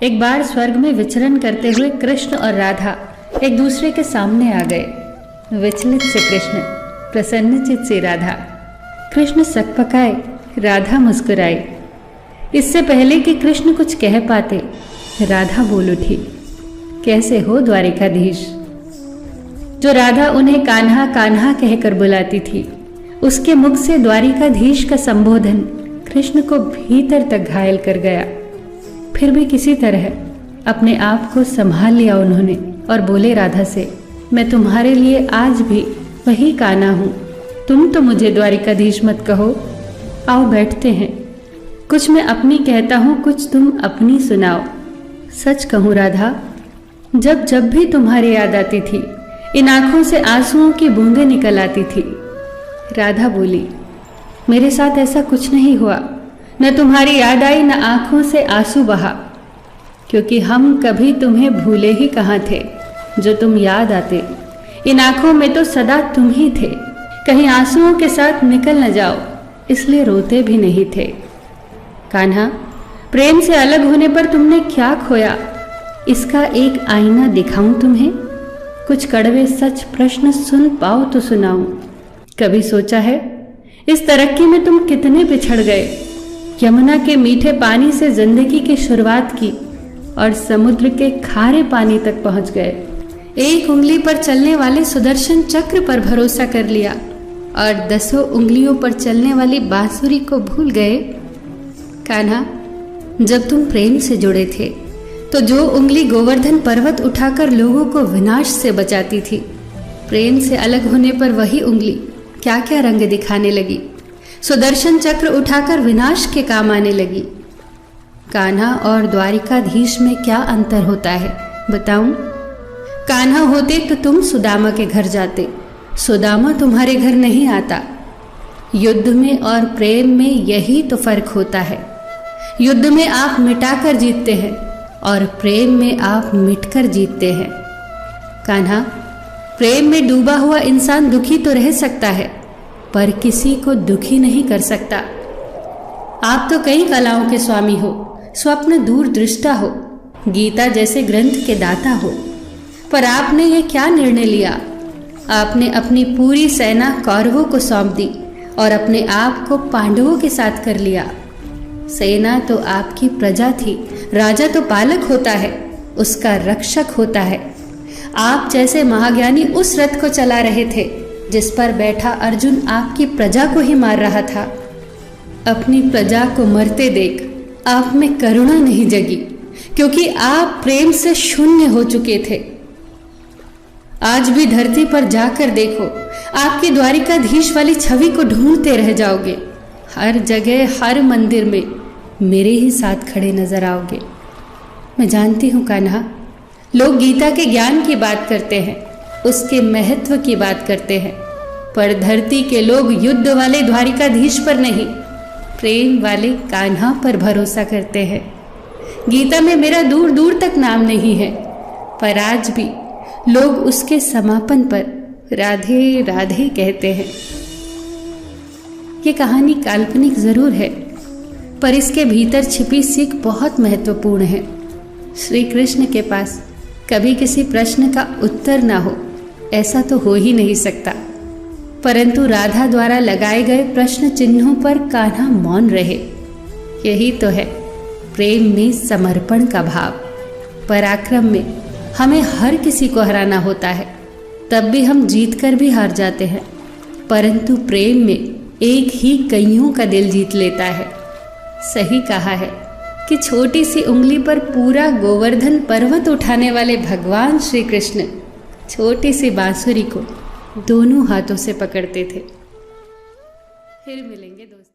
एक बार स्वर्ग में विचरण करते हुए कृष्ण और राधा एक दूसरे के सामने आ गए। विचलित से कृष्ण, प्रसन्नचित से राधा। कृष्ण सकपकाए, राधा मुस्कुराई। इससे पहले कि कृष्ण कुछ कह पाते, राधा बोल उठी, कैसे हो द्वारिकाधीश। जो राधा उन्हें कान्हा कान्हा कहकर बुलाती थी, उसके मुख से द्वारिकाधीश का संबोधन कृष्ण को भीतर तक घायल कर गया। फिर भी किसी तरह अपने आप को संभाल लिया उन्होंने और बोले राधा से, मैं तुम्हारे लिए आज भी वही कान्हा हूं। तुम तो मुझे द्वारिकाधीश मत कहो। आओ बैठते हैं। कुछ मैं अपनी कहता हूं, कुछ तुम अपनी सुनाओ। सच कहूं राधा, जब जब भी तुम्हारी याद आती थी, इन आंखों से आंसुओं की बूंदें निकल आती थी। राधा बोली, मेरे साथ ऐसा कुछ नहीं हुआ। न तुम्हारी याद आई, न आंखों से आंसू बहा, क्योंकि हम कभी तुम्हें भूले ही कहाँ थे। जो तुम याद आते, इन आंखों में तो सदा तुम ही थे। कहीं आंसुओं के साथ निकल न जाओ, इसलिए रोते भी नहीं थे। कान्हा, प्रेम से अलग होने पर तुमने क्या खोया, इसका एक आईना दिखाऊं तुम्हें। कुछ कड़वे सच प्रश्न सुन पाओ तो सुनाऊं। कभी सोचा है इस तरक्की में तुम कितने बिछड़ गए। यमुना के मीठे पानी से जिंदगी की शुरुआत की और समुद्र के खारे पानी तक पहुंच गए। एक उंगली पर चलने वाले सुदर्शन चक्र पर भरोसा कर लिया और 10 उंगलियों पर चलने वाली बांसुरी को भूल गए। कान्हा, जब तुम प्रेम से जुड़े थे तो जो उंगली गोवर्धन पर्वत उठाकर लोगों को विनाश से बचाती थी, प्रेम से अलग होने पर वही उंगली क्या क्या रंग दिखाने लगी। सुदर्शन चक्र उठाकर विनाश के काम आने लगी। कान्हा और द्वारिकाधीश में क्या अंतर होता है बताऊं? कान्हा होते तो तुम सुदामा के घर जाते, सुदामा तुम्हारे घर नहीं आता। युद्ध में और प्रेम में यही तो फर्क होता है। युद्ध में आप मिटाकर जीतते हैं और प्रेम में आप मिटकर जीतते हैं। कान्हा, प्रेम में डूबा हुआ इंसान दुखी तो रह सकता है, पर किसी को दुखी नहीं कर सकता। आप तो कई कलाओं के स्वामी हो, स्वप्न दूरदृष्टा हो, गीता जैसे ग्रंथ के दाता हो, पर आपने ये क्या निर्णय लिया? आपने अपनी पूरी सेना कौरवों को सौंप दी और अपने आप को पांडवों के साथ कर लिया। सेना तो आपकी प्रजा थी, राजा तो पालक होता है, उसका रक्षक होता है। आप जैसे महाज्ञानी उस रथ को चला रहे थे जिस पर बैठा अर्जुन आपकी प्रजा को ही मार रहा था। अपनी प्रजा को मरते देख आप में करुणा नहीं जगी, क्योंकि आप प्रेम से शून्य हो चुके थे। आज भी धरती पर जाकर देखो, आपकी द्वारिकाधीश वाली छवि को ढूंढते रह जाओगे। हर जगह, हर मंदिर में मेरे ही साथ खड़े नजर आओगे। मैं जानती हूँ कान्हा, लोग गीता के ज्ञान की बात करते हैं, उसके महत्व की बात करते हैं, पर धरती के लोग युद्ध वाले द्वारिकाधीश पर नहीं, प्रेम वाले कान्हा पर भरोसा करते हैं। गीता में मेरा दूर दूर तक नाम नहीं है, पर आज भी लोग उसके समापन पर राधे राधे कहते हैं। ये कहानी काल्पनिक जरूर है, पर इसके भीतर छिपी सीख बहुत महत्वपूर्ण है। श्री कृष्ण के पास कभी किसी प्रश्न का उत्तर ना हो, ऐसा तो हो ही नहीं सकता, परंतु राधा द्वारा लगाए गए प्रश्न चिन्हों पर कान्हा मौन रहे। यही तो है प्रेम में समर्पण का भाव। पराक्रम में हमें हर किसी को हराना होता है, तब भी हम जीत कर भी हार जाते हैं, परंतु प्रेम में एक ही कईयों का दिल जीत लेता है। सही कहा है कि छोटी सी उंगली पर पूरा गोवर्धन पर्वत उठाने वाले भगवान श्री कृष्ण छोटी सी बांसुरी को दोनों हाथों से पकड़ते थे। फिर मिलेंगे दोस्तों।